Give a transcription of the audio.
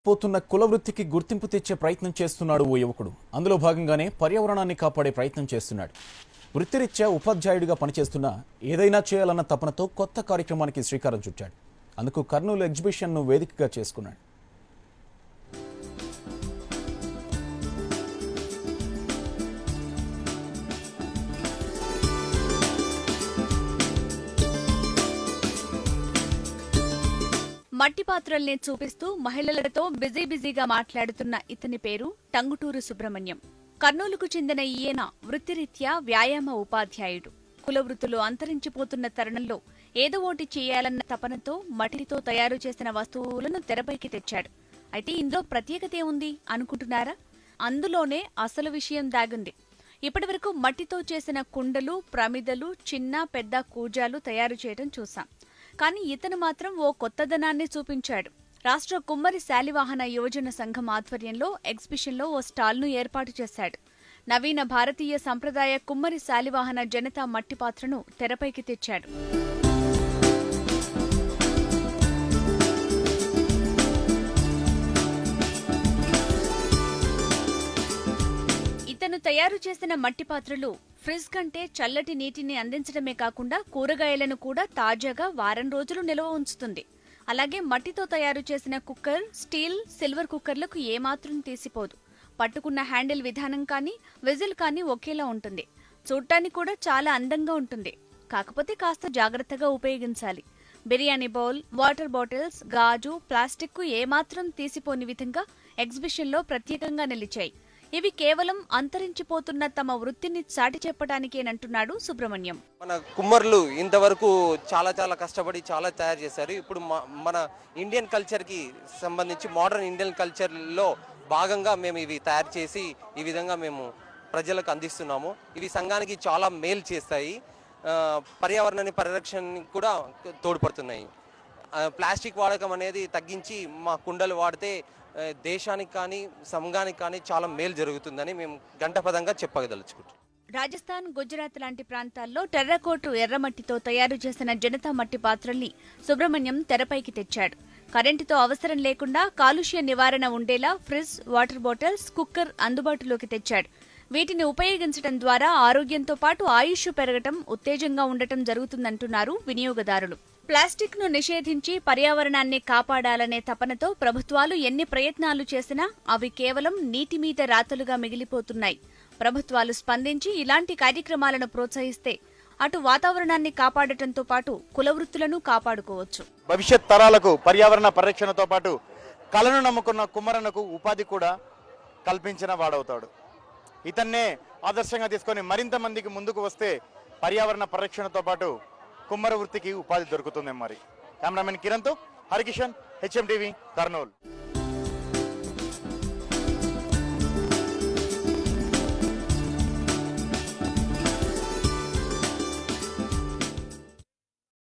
పోతున్న కుల వృత్తికి గుర్తింపు తెచ్చే ప్రయత్నం చేస్తున్నాడు ఓ యువకుడు. అందులో భాగంగానే పర్యావరణాన్ని కాపాడే ప్రయత్నం చేస్తున్నాడు. వృత్తిరీత్యా ఉపాధ్యాయుడిగా పనిచేస్తున్న ఏదైనా చేయాలన్న తపనతో కొత్త కార్యక్రమానికి శ్రీకారం చుట్టాడు. అందుకు కర్నూలు ఎగ్జిబిషన్ను వేదికగా చేసుకున్నాడు. మట్టి పాత్రల్ని చూపిస్తూ మహిళలతో బిజీగా మాట్లాడుతున్న ఇతని పేరు టంగుటూరు సుబ్రహ్మణ్యం. కర్నూలుకు చెందిన ఈయన వృత్తిరీత్యా వ్యాయామ ఉపాధ్యాయుడు. కుల వృత్తులు అంతరించిపోతున్న తరుణంలో ఏదో ఒకటి చేయాలన్న తపనతో మట్టితో తయారు చేసిన వస్తువులను తెరపైకి తెచ్చాడు. అయితే ఇందులో ప్రత్యేకత ఏముంది అనుకుంటున్నారా? అందులోనే అసలు విషయం దాగుంది. ఇప్పటివరకు మట్టితో చేసిన కుండలు, ప్రమిదలు, చిన్న పెద్ద కూజాలు తయారు చేయడం చూశాం. కానీ ఇతను మాత్రం ఓ కొత్తదనాన్ని చూపించాడు. రాష్ట్ర కుమ్మరి శాలివాహన యువజన సంఘం ఆధ్వర్యంలో ఎగ్జిబిషన్లో ఓ స్టాల్ను ఏర్పాటు చేశాడు. నవీన భారతీయ సంప్రదాయ కుమ్మరి శాలివాహన జనతా మట్టి పాత్రను తెరపైకి తెచ్చాడు. ఇతను తయారు చేసిన మట్టి పాత్రలు ఫ్రిజ్ కంటే చల్లటి నీటిని అందించడమే కాకుండా కూరగాయలను కూడా తాజాగా వారం రోజులు నిల్వ ఉంచుతుంది. అలాగే మట్టితో తయారు చేసిన కుక్కర్, స్టీల్, సిల్వర్ కుక్కర్లకు ఏమాత్రం తీసిపోదు. పట్టుకున్న హ్యాండిల్ విధానం కానీ, విజిల్ కానీ ఒకేలా ఉంటుంది. చూడటానికి కూడా చాలా అందంగా ఉంటుంది. కాకపోతే కాస్త జాగ్రత్తగా ఉపయోగించాలి. బిర్యానీ బౌల్, వాటర్ బాటిల్స్, గాజు, ప్లాస్టిక్ ఏమాత్రం తీసిపోని విధంగా ఎగ్జిబిషన్లో ప్రత్యేకంగా నిలిచాయి. ఇవి కేవలం అంతరించిపోతున్న తమ వృత్తిని చాటి చెప్పడానికేనంటున్నాడు సుబ్రహ్మణ్యం. మన కుమ్మర్లు ఇంతవరకు చాలా కష్టపడి చాలా తయారు చేశారు. ఇప్పుడు మన ఇండియన్ కల్చర్కి సంబంధించి మోడర్న్ ఇండియన్ కల్చర్లో భాగంగా మేము ఇవి తయారు చేసి ఈ విధంగా మేము ప్రజలకు అందిస్తున్నాము. ఇవి సంఘానికి చాలా మేలు చేస్తాయి. పర్యావరణాన్ని పరిరక్షణకి కూడా తోడ్పడుతున్నాయి. ప్లాస్టిక్ వాడకం అనేది తగ్గించి మా కుండలు వాడితే దేశానికి కానీ సంఘానికి కానీ చాలా మేలు జరుగుతుందని మేము గంటపదంగా చెప్పగదలుచుకుంటాం. రాజస్థాన్, గుజరాత్ లాంటి ప్రాంతాల్లో టెర్రకోటు ఎర్రమట్టితో తయారు చేసిన జనతా మట్టి పాత్రల్ని సుబ్రహ్మణ్యం తెరపైకి తెచ్చాడు. కరెంటుతో అవసరం లేకుండా కాలుష్య నివారణ ఉండేలా ఫ్రిజ్, వాటర్ బాటిల్స్, కుక్కర్ అందుబాటులోకి తెచ్చాడు. వీటిని ఉపయోగించడం ద్వారా ఆరోగ్యంతో పాటు ఆయుష్ పెరగటం, ఉత్తేజంగా ఉండటం జరుగుతుందంటున్నారు వినియోగదారులు. ప్లాస్టిక్ ను నిషేధించి పర్యావరణాన్ని కాపాడాలనే తపనతో ప్రభుత్వాలు ఎన్ని ప్రయత్నాలు చేసినా అవి కేవలం నీటి మీద రాతలుగా మిగిలిపోతున్నాయి. ప్రభుత్వాలు స్పందించి ఇలాంటి కార్యక్రమాలను ప్రోత్సహిస్తే అటు వాతావరణాన్ని కాపాడటంతో పాటు కులవృత్తులను కాపాడుకోవచ్చు. భవిష్యత్ తరాలకు పర్యావరణ పరిరక్షణతో పాటు కళను నమ్ముకున్న కుమ్మరన్నకు ఉపాధి కూడా కల్పించిన వాడవుతాడు. ఇతన్నే ఆదర్శంగా తీసుకొని మరింత మందికి ముందుకు వస్తే పర్యావరణ పరిరక్షణతో పాటు కుమ్మర వృత్తికి ఉపాధి దొరుకుతుంది. మరి కెమెరామెన్ కిరణ్తో హరికిషన్, HM TV, కర్నూలు.